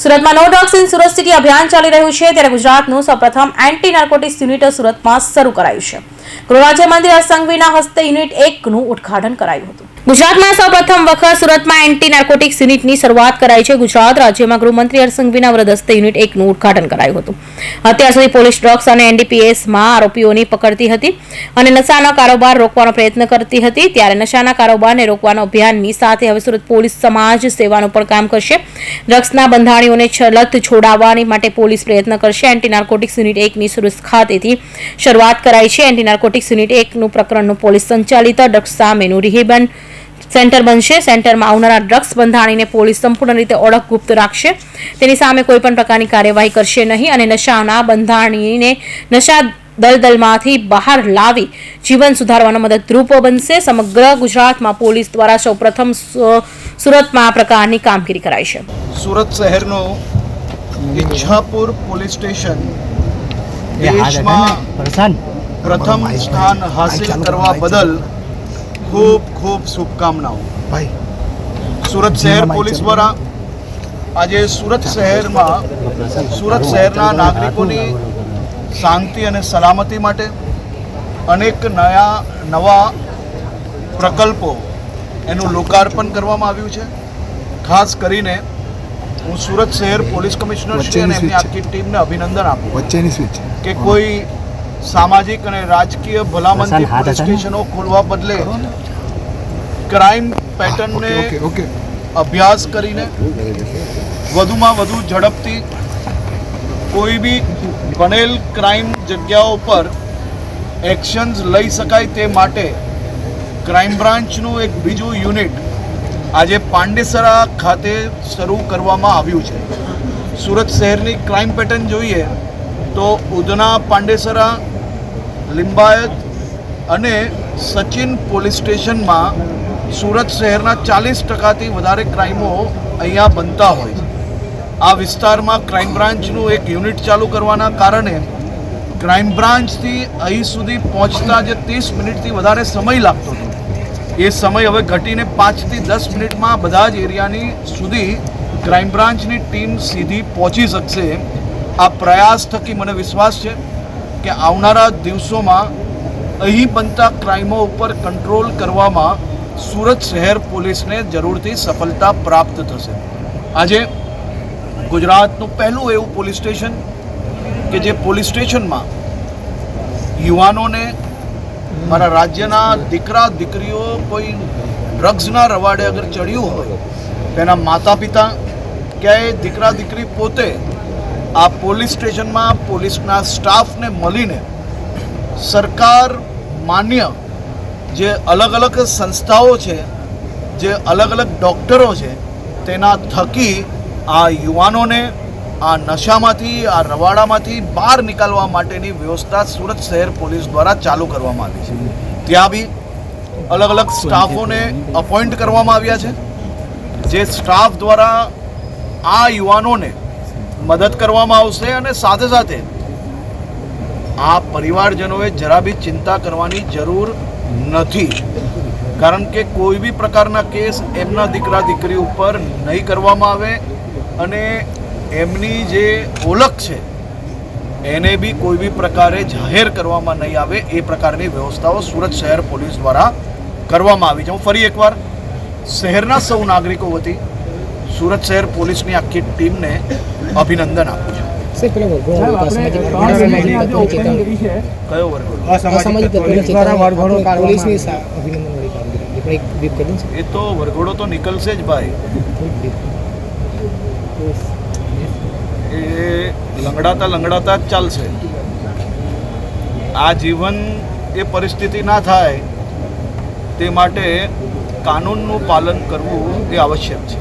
સુરતમાં no drugs in Surat city અભિયાન ચાલી રહ્યું છે ત્યારે ગુજરાતનું સૌપ્રથમ એન્ટી નાર્કોટિક્સ યુનિટ સુરતમાં શરૂ કરાયું છે. ગૃહ રાજ્યમંત્રી હર્ષ સંઘવીના હસ્તે યુનિટ 1 નું ઉદ્ઘાટન કરાયું હતું. ગુજરાતમાં સૌપ્રથમ વખત સુરતમાં એન્ટી નાર્કોટિક્સ યુનિટની શરૂઆત કરાઈ છે. ગુજરાત રાજ્યમાં ગૃહમંત્રી હર્ષ સંઘવીના વરદ હસ્તે યુનિટ 1 નું ઉદ્ઘાટન કરાયું હતું. અત્યાર સુધી પોલીસ ડ્રગ્સ અને એનડીપીએસમાં આરોપીઓની પકડતી હતી અને નશાનો કારોબાર રોકવાનો પ્રયત્ન કરતી હતી. ત્યારે નશાના કારોબારને રોકવાનો અભિયાનની સાથે હવે સુરત પોલીસ સમાજ સેવાનું પણ કામ કરશે. ડ્રગ્સના બંધાણીઓને લત છોડાવવાની માટે પોલીસ પ્રયત્ન કરશે. એન્ટી નાર્કોટિક્સ યુનિટ 1 ની સુરત ખાતેથી શરૂઆત કરાઈ છે. એન્ટી નાર્કોટિક્સ યુનિટ 1 નું પ્રકરણનું પોલીસ સંચાલિત ડ્રગ્સ સામેનું રિહેબન સેન્ટર બનશે. સેન્ટરમાં આવનારા ડ્રગ્સ બંધાણીને પોલીસ સંપૂર્ણ રીતે ઓળખ ગુપ્ત રાખશે. તેની સામે કોઈપણ પ્રકારની કાર્યવાહી કરશે નહીં અને નશાના બંધાણીને નશા દલદલમાંથી બહાર લાવી જીવન સુધારવામાં મદદરૂપ બનશે. સમગ્ર ગુજરાતમાં પોલીસ દ્વારા સૌપ્રથમ સુરતમાં આ પ્રકારની કામગીરી કરાઈ છે. સુરત શહેરનું ઈચ્છાપુર પોલીસ સ્ટેશન દેશમાં પ્રથમ સ્થાન હાસિલ કરવા બદલ ખૂબ ખૂબ શુભકામનાઓ. સુરત શહેર પોલીસ દ્વારા આજે સુરત શહેરના નાગરિકોની શાંતિ અને સલામતી માટે અનેક નવા પ્રકલ્પો એનું લોકાર્પણ કરવામાં આવ્યું છે. ખાસ કરીને હું સુરત શહેર પોલીસ કમિશનર શ્રી અને એમની આખી ટીમને અભિનંદન આપું કે કોઈ સામાજિક અને રાજકીય ભલામણથી પોલીસ સ્ટેશનો ખોલવા બદલે ક્રાઇમ પેટર્નને અભ્યાસ કરીને વધુમાં વધુ ઝડપથી કોઈ બી બનેલ ક્રાઇમ જગ્યાઓ પર એક્શન્સ લઈ શકાય તે માટે ક્રાઇમ બ્રાન્ચનું એક બીજું યુનિટ આજે પાંડેસરા ખાતે શરૂ કરવામાં આવ્યું છે. સુરત શહેરની ક્રાઇમ પેટર્ન જોઈએ તો ઉધના, પાંડેસરા, લિંબાયત અને સચિન પોલીસ સ્ટેશનમાં સુરત શહેરના 40%થી વધારે ક્રાઇમો અહીંયા બનતા હોય છે. આ વિસ્તારમાં ક્રાઇમ બ્રાન્ચનું એક યુનિટ ચાલુ કરવાના કારણે ક્રાઇમ બ્રાન્ચથી અહીં સુધી પહોંચતા જે 30 મિનિટથી વધારે સમય લાગતો હતો એ સમય હવે ઘટીને 5 થી 10 મિનિટમાં બધા જ એરિયાની સુધી ક્રાઇમ બ્રાન્ચની ટીમ સીધી પહોંચી શકશે. આ પ્રયાસ થકી મને વિશ્વાસ છે કે આવનારા દિવસોમાં અહીં બનતા ક્રાઇમો ઉપર કંટ્રોલ કરવામાં સુરત શહેર પોલીસને જરૂરથી સફળતા પ્રાપ્ત થશે. આજે ગુજરાતનું પહેલું એવું પોલીસ સ્ટેશન કે જે પોલીસ સ્ટેશનમાં યુવાનોને, મારા રાજ્યના દીકરા દીકરીઓ કોઈ ડ્રગ્સના રવાડે અગર ચડ્યું હોય તેના માતા પિતા ક્યાંય દીકરા દીકરી પોતે આ પોલીસ સ્ટેશનમાં પોલીસના સ્ટાફને મળીને સરકાર માન્ય જે અલગ અલગ સંસ્થાઓ છે, જે અલગ અલગ ડૉક્ટરો છે, તેના થકી આ યુવાનોને આ નશામાંથી, આ રવાડામાંથી બહાર નીકળવા માટેની વ્યવસ્થા સુરત શહેર પોલીસ દ્વારા ચાલુ કરવામાં આવી છે. ત્યાં બી અલગ અલગ સ્ટાફોને અપોઇન્ટ કરવામાં આવ્યા છે જે સ્ટાફ દ્વારા આ યુવાનોને મદદ કરવામાં આવશે અને સાથે સાથે આ પરિવારજનોએ જરા બી ચિંતા કરવાની જરૂર નથી, કારણ કે કોઈ બી પ્રકારના કેસ એમના દીકરા દીકરી ઉપર નહીં કરવામાં આવે અને એમની જે ઓળખ છે એને બી કોઈ બી પ્રકારે જાહેર કરવામાં નહીં આવે એ પ્રકારની વ્યવસ્થાઓ સુરત શહેર પોલીસ દ્વારા કરવામાં આવી છે. હું ફરી એકવાર શહેરના સૌ નાગરિકો વતી સુરત શહેર પોલીસની આખી ટીમને અભિનંદન આપું છું. એ તો વરઘોડો તો નીકળશે જ ભાઈ. એ લંગડાતા જ ચાલશે. આ જીવન એ પરિસ્થિતિ ના થાય તે માટે કાનૂનનું પાલન કરવું એ આવશ્યક છે.